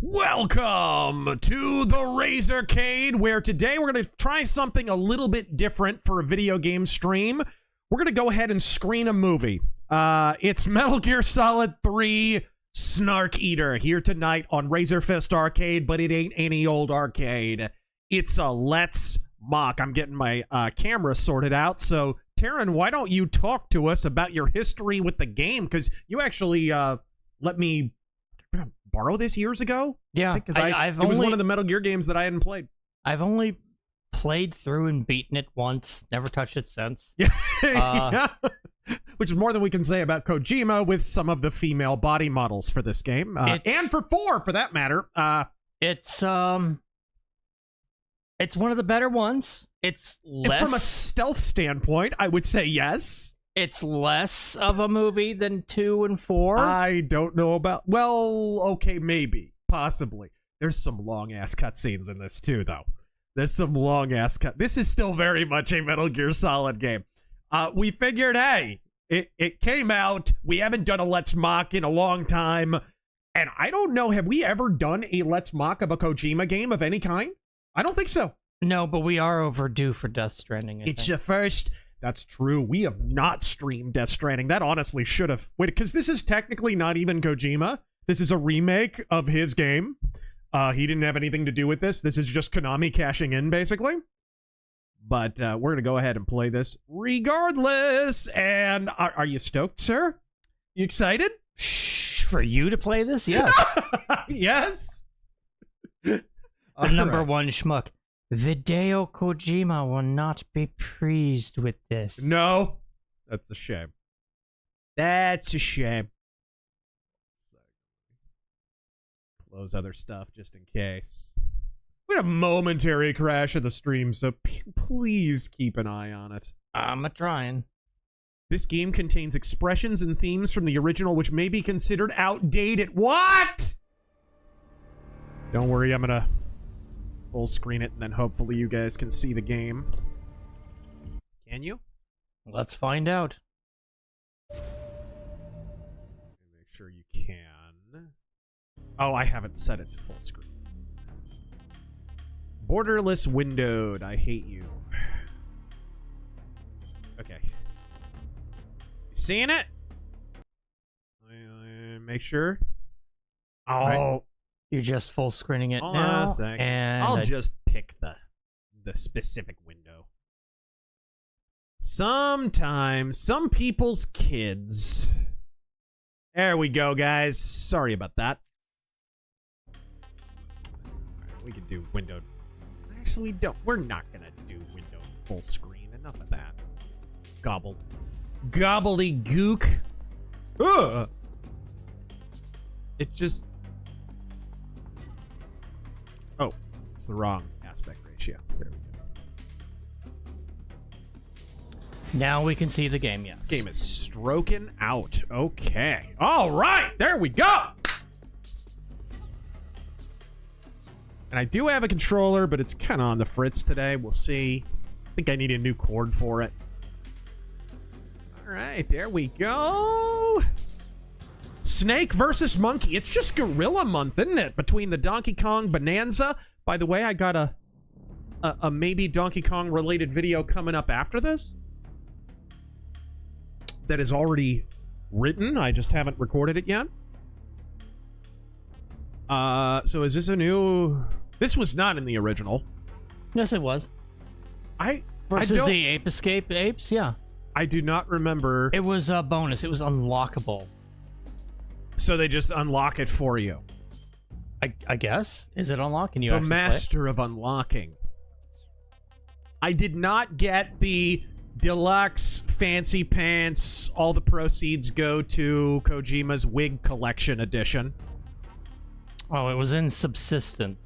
Welcome to the Razorcade, where today we're going to try something a little bit different for a video game stream. We're going to go ahead and screen a movie. It's Metal Gear Solid 3 Snark Eater here tonight on Razor Fist Arcade, but it ain't any old arcade. It's a Let's Mock. I'm getting my camera sorted out, so Taryn, why don't you talk to us about your history with the game? Because you actually let me borrow this years ago. Yeah, because it was one of the Metal Gear games that I hadn't played. I've only played through and beaten it once, never touched it since. Yeah. Yeah. Which is more than we can say about Kojima with some of the female body models for this game, and for 4 for that matter. It's one of the better ones. It's less from a stealth standpoint, I would say yes. It's less of a movie than 2 and 4. I don't know about. Well, okay, maybe, possibly. There's some long ass cutscenes in this too, though. There's some long ass cut. This is still very much a Metal Gear Solid game. We figured, hey, it came out. We haven't done a Let's Mock in a long time, and I don't know. Have we ever done a Let's Mock of a Kojima game of any kind? I don't think so. No, but we are overdue for Death Stranding. It's your first. That's true. We have not streamed Death Stranding. That honestly should have. Wait, because this is technically not even Kojima. This is a remake of his game. He didn't have anything to do with this. This is just Konami cashing in, basically. But we're going to go ahead and play this regardless. And are you stoked, sir? You excited? Shh, for you to play this? Yes. Yes. The number one schmuck. Hideo Kojima will not be pleased with this. No. That's a shame. That's a shame. Close other stuff just in case. We had a momentary crash of the stream, so please keep an eye on it. I'm trying. This game contains expressions and themes from the original which may be considered outdated. What? Don't worry, I'm gonna full screen it, and then hopefully you guys can see the game. Can you? Let's find out. Make sure you can. Oh, I haven't set it to full screen. Borderless windowed. I hate you. Okay. Seeing it? Make sure. Oh. Right. You're just full screening it now. A second. And I'll just pick the specific window. Sometimes, some people's kids. There we go, guys. Sorry about that. Right, we could do window. Actually, don't. We're not gonna do window full screen. Enough of that. Gobbledygook. Ugh. It just. Oh, it's the wrong aspect ratio. There we go. Now we can see the game, yes. This game is stroking out. Okay. All right. There we go. And I do have a controller, but it's kind of on the fritz today. We'll see. I think I need a new cord for it. All right. There we go. Snake versus Monkey. It's just Gorilla Month, isn't it? Between the Donkey Kong Bonanza. By the way, I got a maybe Donkey Kong related video coming up after this. That is already written. I just haven't recorded it yet. So is this a new... This was not in the original. Yes, it was. Versus the Ape Escape apes, yeah. I do not remember. It was a bonus. It was unlockable. So they just unlock it for you. I guess. Is it unlocking you? The master of unlocking. I did not get the deluxe fancy pants. All the proceeds go to Kojima's wig collection edition. Oh, it was in subsistence.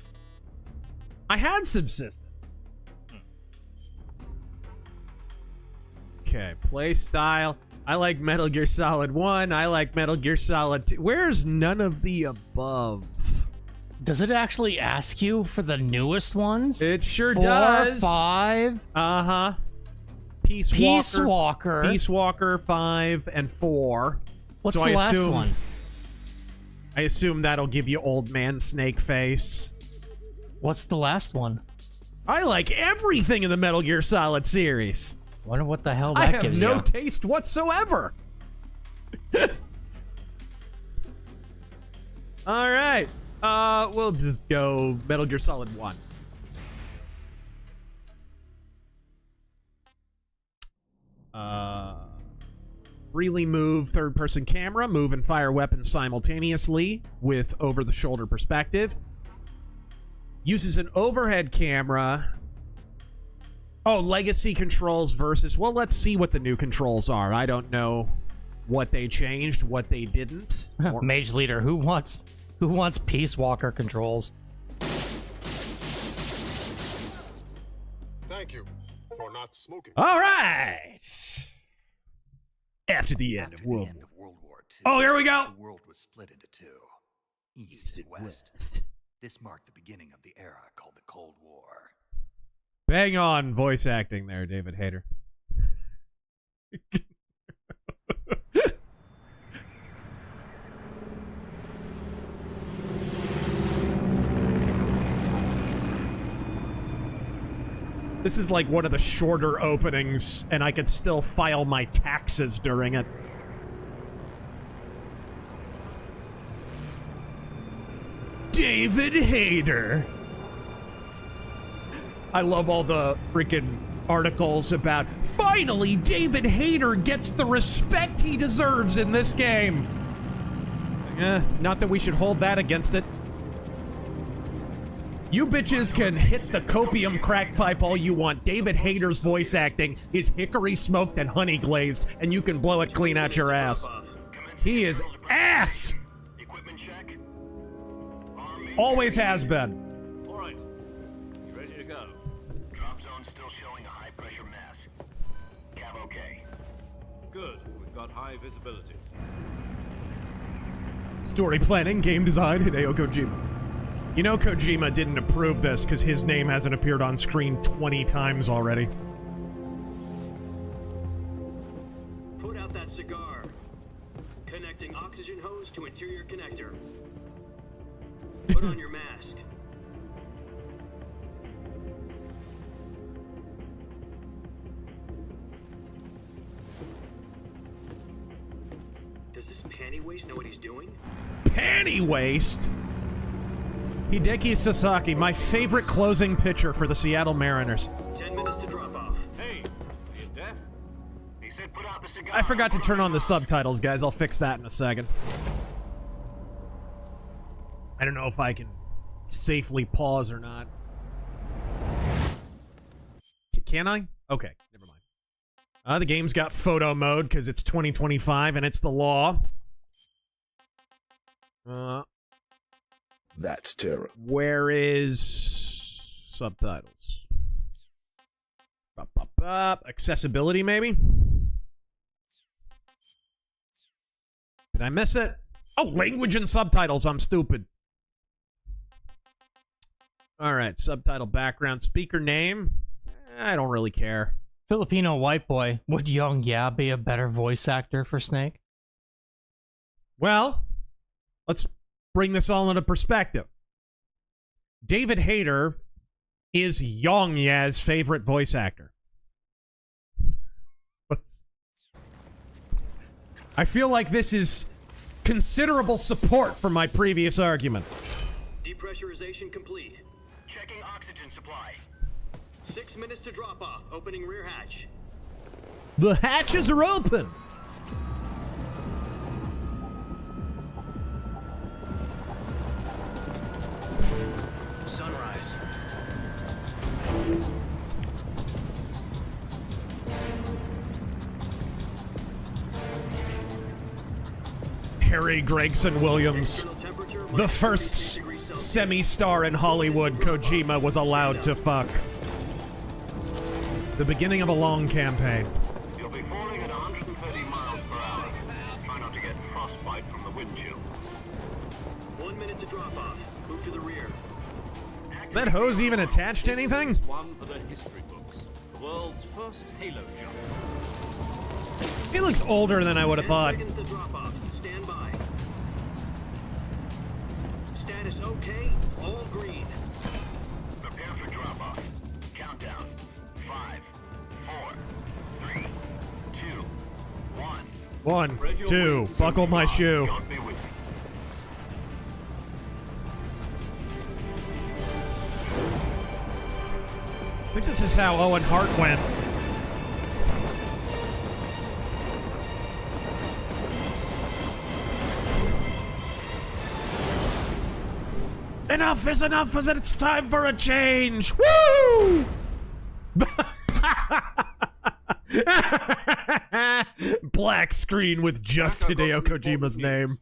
I had subsistence. Okay, play style. I like Metal Gear Solid 1. I like Metal Gear Solid 2. Where's none of the above? Does it actually ask you for the newest ones? It sure 4, does. 5. Uh-huh. Peace Walker 5 and 4. What's so the last one? I I assume that'll give you old man snake face. What's the last one? I like everything in the Metal Gear Solid series. Wonder what the hell I that have gives no you. taste whatsoever. All right. We'll just go Metal Gear Solid 1. Freely move third-person camera, move and fire weapons simultaneously with over-the-shoulder perspective. Uses an overhead camera. Oh, legacy controls versus... Well, let's see what the new controls are. I don't know what they changed, what they didn't. Mage leader, who wants Peace Walker controls? Thank you for not smoking. All right. After the end of World War II, Oh, here we go. the world was split into two, East and West. This marked the beginning of the era called the Cold War. Bang on voice acting there, David Hayter. This is like one of the shorter openings, and I could still file my taxes during it. David Hayter. I love all the freaking articles about, finally, David Hayter gets the respect he deserves in this game. Not that we should hold that against it. You bitches can hit the copium crack pipe all you want. David Hayter's voice acting is hickory smoked and honey glazed, and you can blow it clean out your ass. He is ass! Always has been. All right. You ready to go? Drop zone still showing a high pressure mass. Cav okay. Good. We've got high visibility. Story planning, game design, Hideo Kojima. You know Kojima didn't approve this because his name hasn't appeared on screen 20 times already. Put out that cigar. Connecting oxygen hose to interior connector. Put on your mask. Does this panty waste know what he's doing? Panty waste? Hideki Sasaki, my favorite closing pitcher for the Seattle Mariners. 10 minutes to drop off. Hey, are you deaf? He said put out the cigar. I forgot to turn on the subtitles, guys. I'll fix that in a second. I don't know if I can safely pause or not. Can I? Okay, never mind. The game's got photo mode because it's 2025 and it's the law. That's terrible. Where is subtitles? Accessibility, maybe? Did I miss it? Oh, language and subtitles. I'm stupid. All right, subtitle background. Speaker name? I don't really care. Filipino white boy. Would Young Ya be a better voice actor for Snake? Well, let's bring this all into perspective. David Hayter is Young Ya's favorite voice actor. I feel like this is considerable support for my previous argument. Depressurization complete. Checking oxygen supply. 6 minutes to drop off. Opening rear hatch. The hatches are open. Sunrise. Harry Gregson Williams, External temperature, the first degrees Celsius. semi-star in Hollywood Kojima was allowed to fuck. The beginning of a long campaign. You'll be falling at 130 miles per hour. Try not to get frostbite from the wind chill. 1 minute to drop off. Move to the rear. That hose even attached to anything? This is one for the history books. The world's first Halo jump. He looks older than I would have 10 thought. seconds to drop off. Stand by. Status okay, all green. Prepare for drop-off. Countdown. 5, 4, 3, 2, 1. 1, 2, buckle my shoe. God be with you. I think this is how Owen Hart went. Enough is enough, is it? It's time for a change. Woo! Black screen with just Hideo Kojima's name.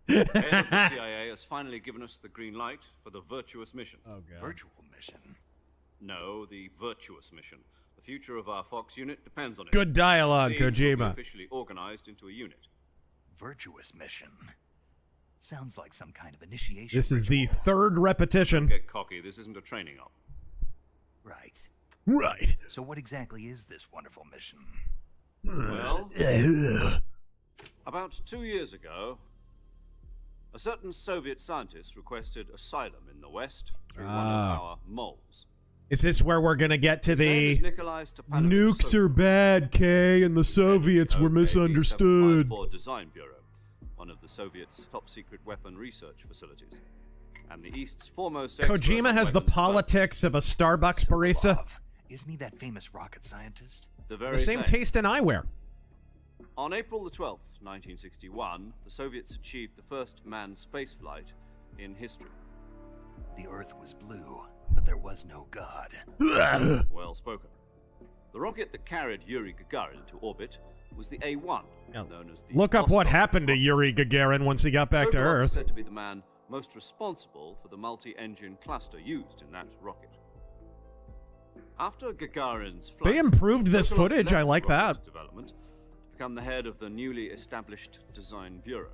Head of the CIA has finally given us the green light for the virtuous mission. Oh, God. Virtual mission. No, the virtuous mission. The future of our Fox unit depends on it. Good dialogue, Seems we'll be Kojima. officially organized into a unit. Virtuous mission. Sounds like some kind of initiation. This is the ritual. third repetition. Get cocky. This isn't a training op. Right. Right. So what exactly is this wonderful mission? Well, about 2 years ago, a certain Soviet scientist requested asylum in the West through one of our moles. Is this where we're gonna get to His name the is Nikolai Stepanovich nukes are Sokolov. bad, Kay, and the Soviets were OKB misunderstood? 754 Design Bureau, one of the Soviets' top-secret weapon research facilities, and the East's foremost expert Kojima on has the weapons politics of a Starbucks barista. Sokolov. Isn't he that famous rocket scientist? The very The same taste in eyewear. On April the 12th, 1961, the Soviets achieved the first manned spaceflight in history. The Earth was blue, but there was no God. Well spoken. The rocket that carried Yuri Gagarin into orbit was the A-1, Now, known as the Look up what Vostok happened to rocket. Yuri Gagarin once he got back to Sokolov is Earth. said to be the man most responsible for the multi-engine cluster used in that rocket. After Gagarin's flight, They improved this Sokolov footage. I left like rocket that. development to become the head of the newly established Design Bureau.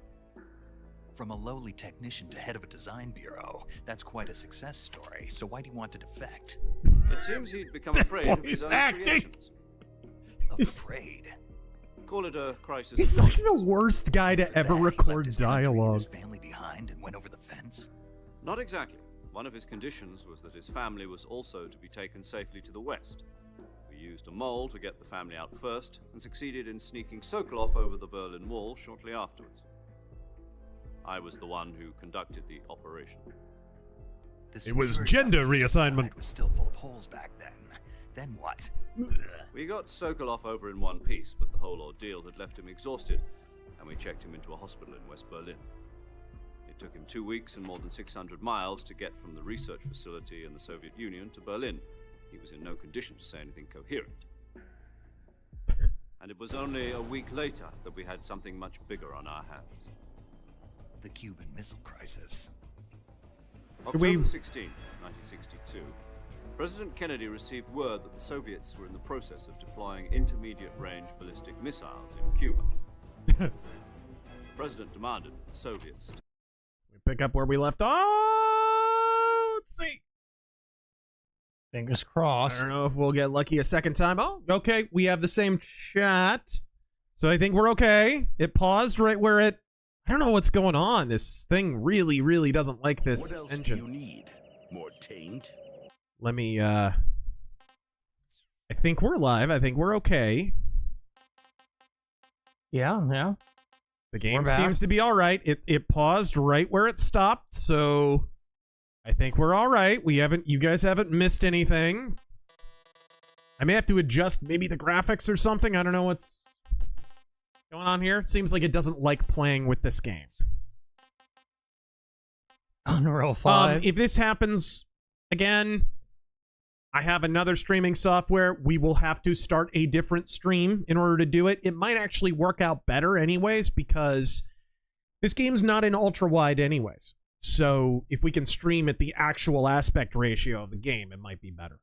From a lowly technician to head of a design bureau, that's quite a success story. So why do you want to defect? It seems he'd become afraid of his voice own acting. creations. Afraid. Call it a crisis. He's of like conscience. the worst guy to For ever that, he left record his country and dialogue. his family behind and went over the fence. Not exactly. One of his conditions was that his family was also to be taken safely to the west. We used a mole to get the family out first, and succeeded in sneaking Sokolov over the Berlin Wall shortly afterwards. I was the one who conducted the operation. The It was security gender on the east reassignment. side was still full of holes back then. Then what? We got Sokolov over in one piece, but the whole ordeal had left him exhausted, and we checked him into a hospital in West Berlin. It took him 2 weeks and more than 600 miles to get from the research facility in the Soviet Union to Berlin. He was in no condition to say anything coherent. And it was only a week later that we had something much bigger on our hands. The Cuban Missile Crisis. October 16, 1962, President Kennedy received word that the Soviets were in the process of deploying intermediate-range ballistic missiles in Cuba. The President demanded that the Soviets We pick up where we left off. Let's see. Fingers I crossed. don't know if we'll get lucky a second time. Oh, okay. We have the same chat. So I think we're okay. It paused right where it... I don't know what's going on. This thing really, really doesn't like this What else engine. do you need? More taint? Let me, I think we're live. I think we're okay. Yeah, yeah. The game back. seems to be all right. It paused right where it stopped, so I think we're all right. You guys haven't missed anything. I may have to adjust maybe the graphics or something. I don't know what's going on here. It seems like it doesn't like playing with this game. Unreal 5. If this happens again, I have another streaming software. We will have to start a different stream in order to do it. It might actually work out better anyways, because this game's not in ultra wide anyways. So if we can stream at the actual aspect ratio of the game, it might be better.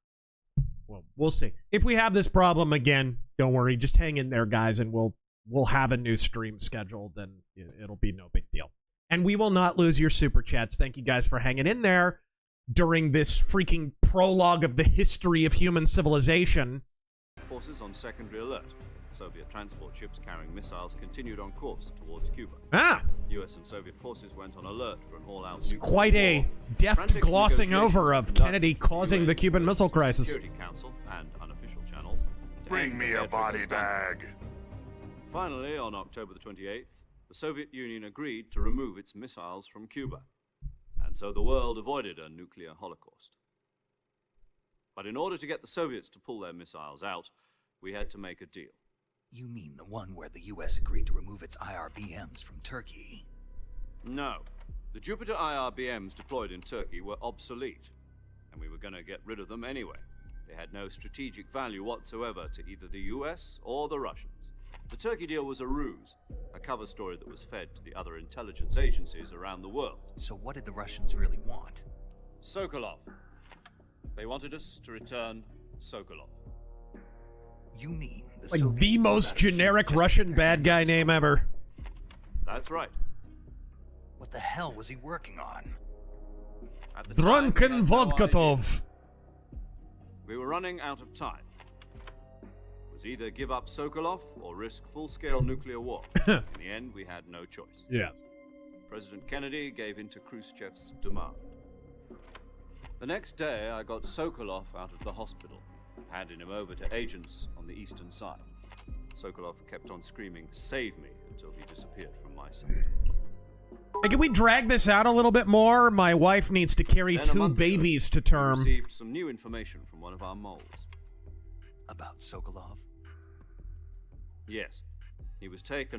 Well, we'll see. If we have this problem again, don't worry. Just hang in there, guys, and we'll have a new stream scheduled, and it'll be no big deal. And we will not lose your super chats. Thank you guys for hanging in there during this freaking prologue of the history of human civilization. forces on secondary alert. Soviet transport ships carrying missiles continued on course towards Cuba. Ah, US and Soviet forces went on alert for an all-out it's nuclear quite a war. deft Frantic glossing over of negotiations Kennedy conducted causing UN the Cuban Missile Crisis. Security Council and unofficial channels to Bring end me the a air body trigger standoff. bag. Finally, on October the 28th, the Soviet Union agreed to remove its missiles from Cuba, and so the world avoided a nuclear holocaust. But in order to get the Soviets to pull their missiles out, we had to make a deal. You mean the one where the US agreed to remove its IRBMs from Turkey? No. The Jupiter IRBMs deployed in Turkey were obsolete, and we were going to get rid of them anyway. They had no strategic value whatsoever to either the US or the Russians. The Turkey deal was a ruse, a cover story that was fed to the other intelligence agencies around the world. So what did the Russians really want? Sokolov. They wanted us to return Sokolov. You mean the Like Soviets the pulled most out of Cuba generic just to Russian get their bad hands guy on name Sokolov? ever. That's right. What the hell was he working on? At the time, we Drunken had no idea. Vodkatov. We were running out of time. It was either give up Sokolov or risk full-scale nuclear war. In the end, we had no choice. Yeah. President Kennedy gave in to Khrushchev's demand. The next day, I got Sokolov out of the hospital, handing him over to agents on the eastern side. Sokolov kept on screaming, "Save me," until he disappeared from my sight. Hey, can we drag this out a little bit more? My wife needs to carry Then a 2 month ago, babies to we term. received some new information from one of our moles. About Sokolov? Yes, he was taken